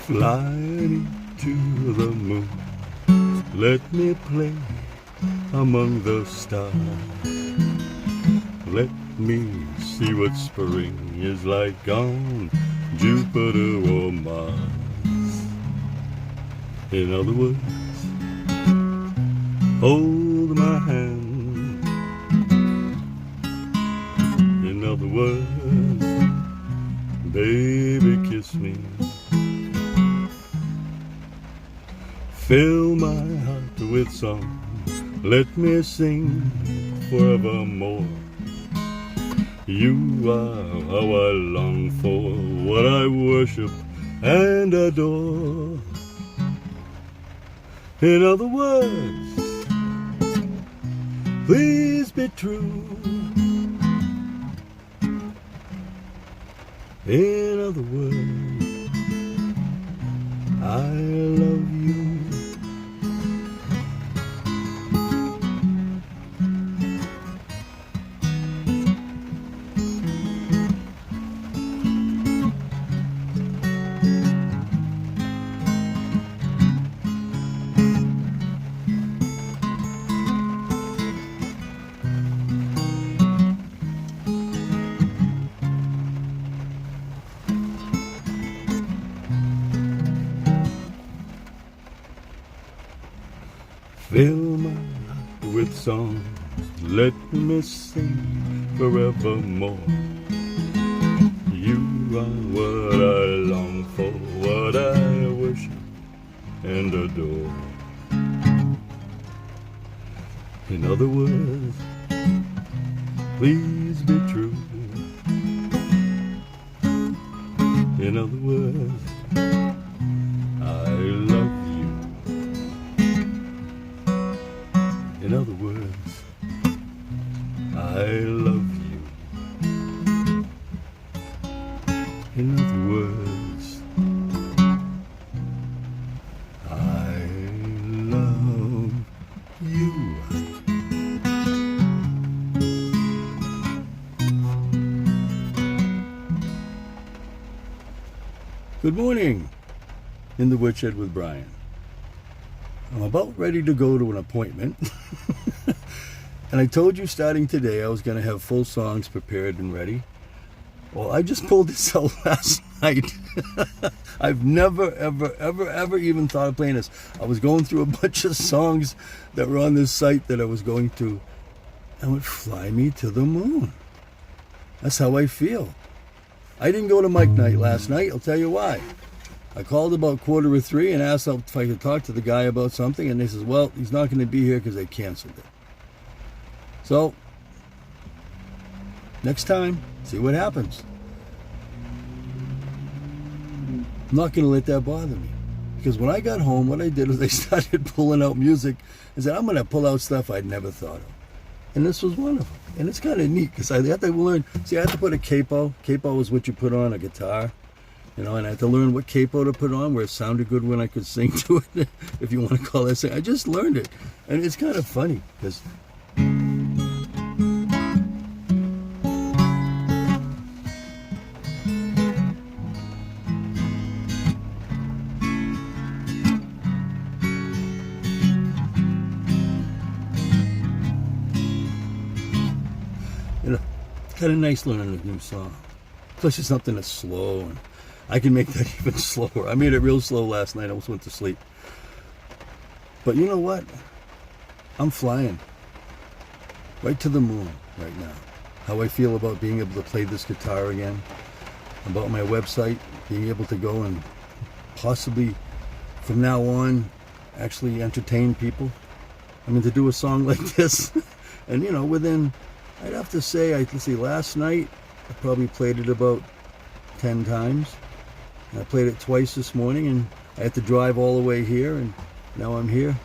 Fly me to the moon, let me play among the stars. Let me see what spring is like on Jupiter or Mars. In other words, hold my hand. In other words, baby, kiss me. Fill my heart with song, let me sing forevermore. You are how I long for, what I worship and adore. In other words, please be true. In other words, I love you. Fill my heart with song, let me sing forevermore. You are what I long for, what I worship and adore. In other words, please be true. In other words, I love you. In other words, I love you. In other words, I love you. Good morning in the woodshed with Brian. I'm about ready to go to an appointment. And I told you starting today I was going to have full songs prepared and ready. Well, I just pulled this out last night. I've never, ever even thought of playing this. I was going through a bunch of songs that were on this site that I was going to, and would fly me to the moon. That's how I feel. I didn't go to Mike Night last night. I'll tell you why. I called about 2:45 and asked if I could talk to the guy about something, and they says, well, he's not going to be here because they canceled it. So, next time, see what happens. I'm not going to let that bother me. Because when I got home, what I did was I started pulling out music and said, I'm going to pull out stuff I'd never thought of. And this was one of them. And it's kind of neat because I had to learn. See, I had to put a capo. Capo is what you put on a guitar. You know, and I had to learn what capo to put on where it sounded good when I could sing to it, if you want to call that sing. I just learned it. And it's kind of funny because... You know, it's kind of nice learning a new song. Plus it's something that's slow, and I can make that even slower. I made it real slow last night. I almost went to sleep. But you know what? I'm flying right to the moon right now. How I feel about being able to play this guitar again. About my website, being able to go and possibly from now on actually entertain people. I mean, to do a song like this. And you know, within, I'd have to say, last night I probably played it about 10 times. I played it twice this morning, and I had to drive all the way here, and now I'm here.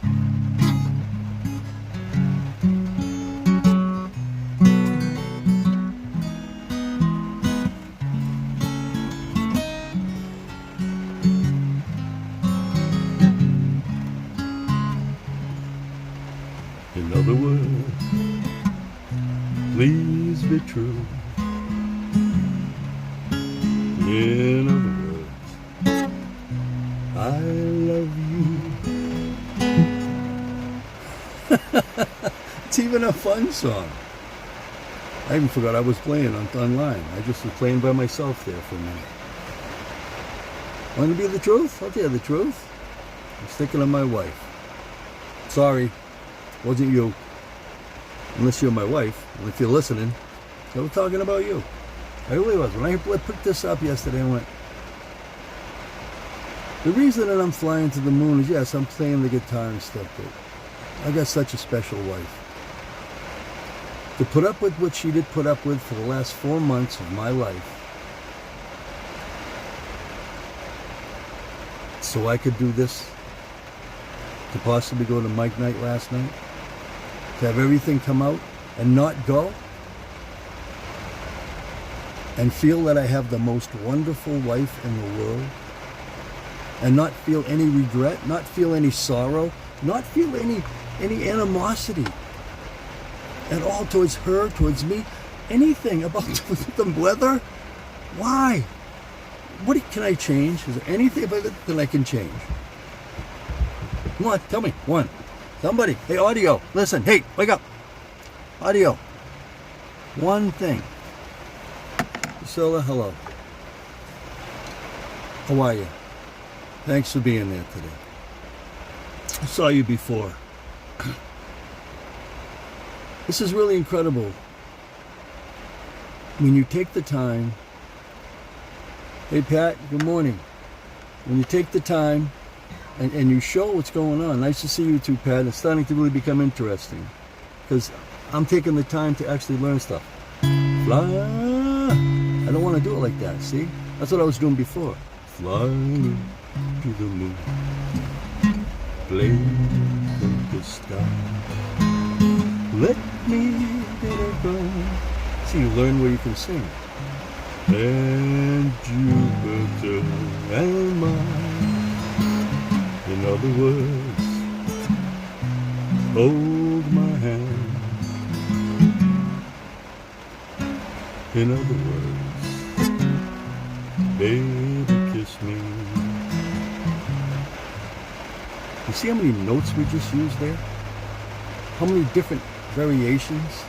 In other words, please be true. In other words, I love you. It's even a fun song. I even forgot I was playing online. I just was playing by myself there for a minute. Want to be the truth? I'll tell you the truth. I'm sticking on my wife. Sorry, wasn't you. Unless you're my wife, and if you're listening, I was talking about you. I really was. When I put this up yesterday, I went, the reason that I'm flying to the moon is, yes, I'm playing the guitar and stuff, but I got such a special wife. To put up with what she did put up with for the last 4 months of my life, so I could do this, to possibly go to Mike Night last night, to have everything come out and not go, and feel that I have the most wonderful wife in the world, and not feel any regret, not feel any sorrow, not feel any animosity at all towards her, towards me, anything about the weather. Why? What can I change? Is there anything about it that I can change? Come on, tell me. One. Somebody. Hey, audio. Listen. Hey, wake up. Audio. One thing. Priscilla, hello. How are you? Thanks for being there today. I saw you before. This is really incredible. When you take the time. Hey, Pat, good morning. When you take the time and you show what's going on. Nice to see you too, Pat. It's starting to really become interesting. Because I'm taking the time to actually learn stuff. Fly. I don't want to do it like that, see? That's what I was doing before. Fly to the moon. Play in the sky. Let me get it going. See, you learn where you can sing. And Jupiter and mine. In other words, hold my hand. In other words, baby, kiss me. You see how many notes we just used there? How many different variations?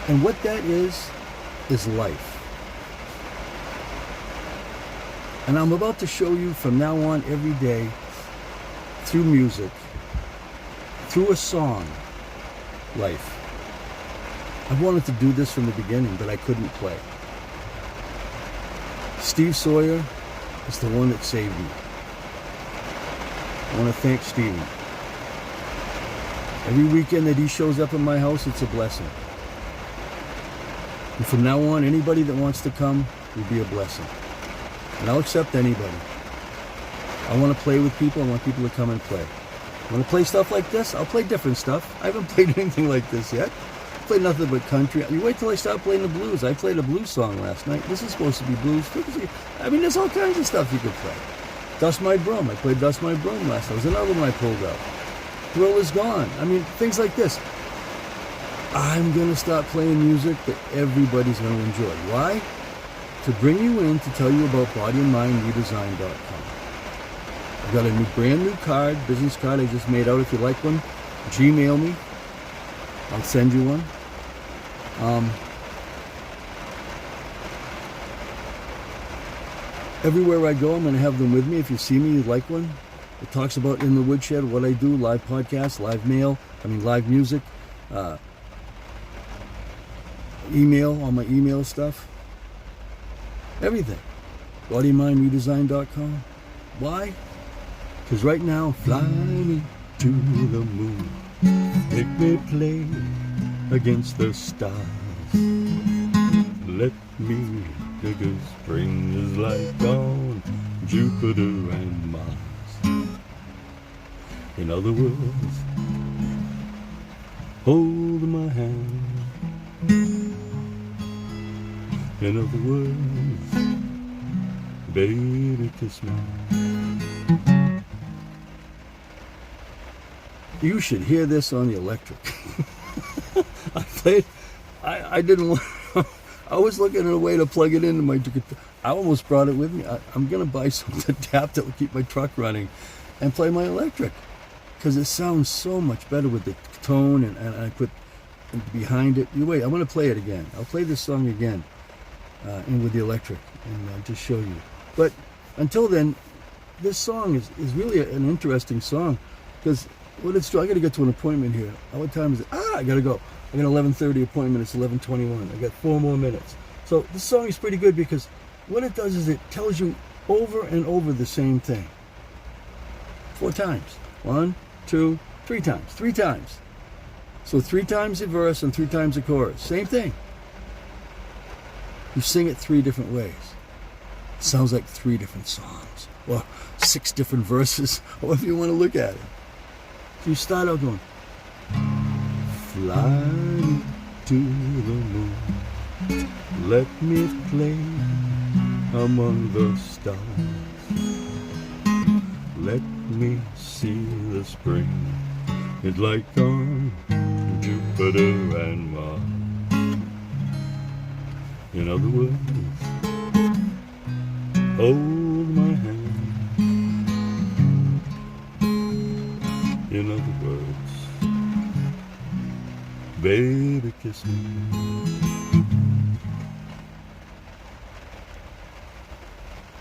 And what that is life. And I'm about to show you from now on every day, through music, through a song, life. I wanted to do this from the beginning, but I couldn't play. Steve Sawyer is the one that saved me. I want to thank Stevie. Every weekend that he shows up at my house, it's a blessing. And from now on, anybody that wants to come will be a blessing. And I'll accept anybody. I want to play with people. I want people to come and play. I want to play stuff like this. I'll play different stuff. I haven't played anything like this yet. I played nothing but country. You wait till I start playing the blues. I played a blues song last night. This is supposed to be blues. I mean, there's all kinds of stuff you could play. Dust My Broom. I played Dust My Broom last night. There's another one I pulled out. Thrill Is Gone. I mean, things like this. I'm going to start playing music that everybody's going to enjoy. Why? To bring you in to tell you about bodyandmindredesign.com. I've got a brand new card, business card I just made out. If you like one, Gmail me. I'll send you one. Everywhere I go, I'm going to have them with me. If you see me, you'd like one. It talks about In the Woodshed, what I do, live podcasts, live music, email, all my email stuff. Everything. BodyMindRedesign.com. Why? Because right now, fly me to the moon. Make me play against the stars. Let me dig a spring is like on Jupiter and Mars. In other words, hold my hand. In other words, baby, kiss me. You should hear this on the electric. I didn't want I was looking at a way to plug it into my guitar. I almost brought it with me. I'm going to buy something to adapt that will keep my truck running and play my electric. Because it sounds so much better with the tone, and I put behind it. Wait, I want to play it again. I'll play this song again and with the electric and just show you. But until then, this song is really an interesting song because what it's I got to get to an appointment here. What time is it? I got to go. I got an 11:30 appointment. It's 11:21. I got 4 more minutes. So this song is pretty good because what it does is it tells you over and over the same thing. 4 times. 1, 2, 3 times. 3 times. So 3 times the verse and 3 times the chorus. Same thing. You sing it 3 different ways. It sounds like 3 different songs. Or 6 different verses. However you want to look at it. So you start out going, fly me to the moon. Let me play among the stars. Let me see the spring. It's like on Jupiter and Mars. In other words, hold my hand. In other words, baby, kiss me.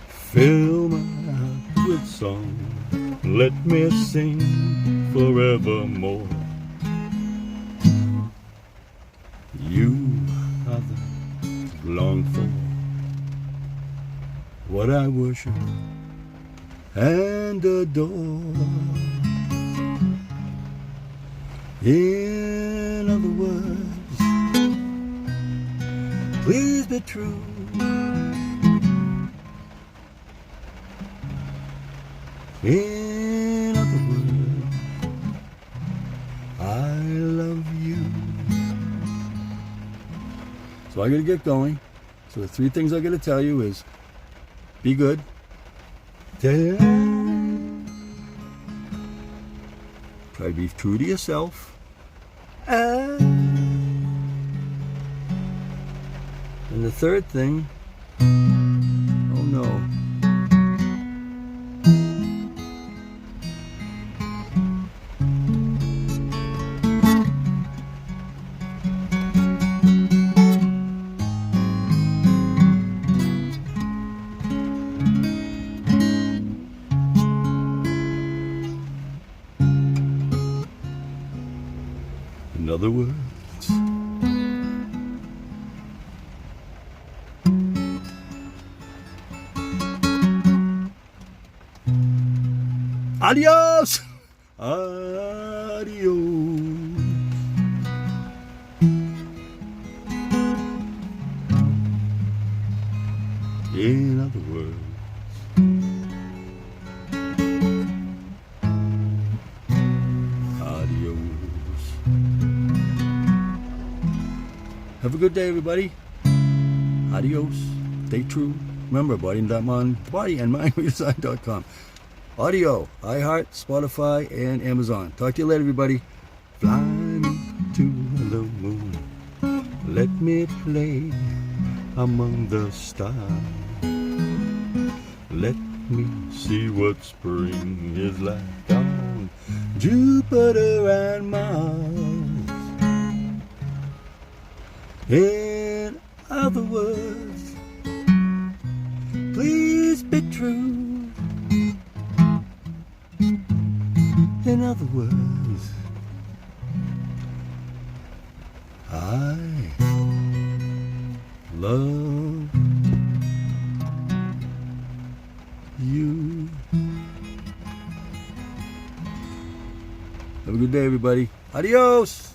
Fill my heart with song. Let me sing forevermore. You are the long for what I worship and adore. In other words, please be true. In other words, I love you. So I gotta get going. So the 3 things I gotta tell you is be good. Try to be true to yourself. And the 3rd thing, oh no. In other words, adios! Adios. In other words, have a good day, everybody. Adios. Stay true. Remember, body and mind redesign.com. Audio, iHeart, Spotify, and Amazon. Talk to you later, everybody. Fly me to the moon. Let me play among the stars. Let me see what spring is like on Jupiter and Mars. In other words, please be true. In other words, I love you. Have a good day, everybody. Adios.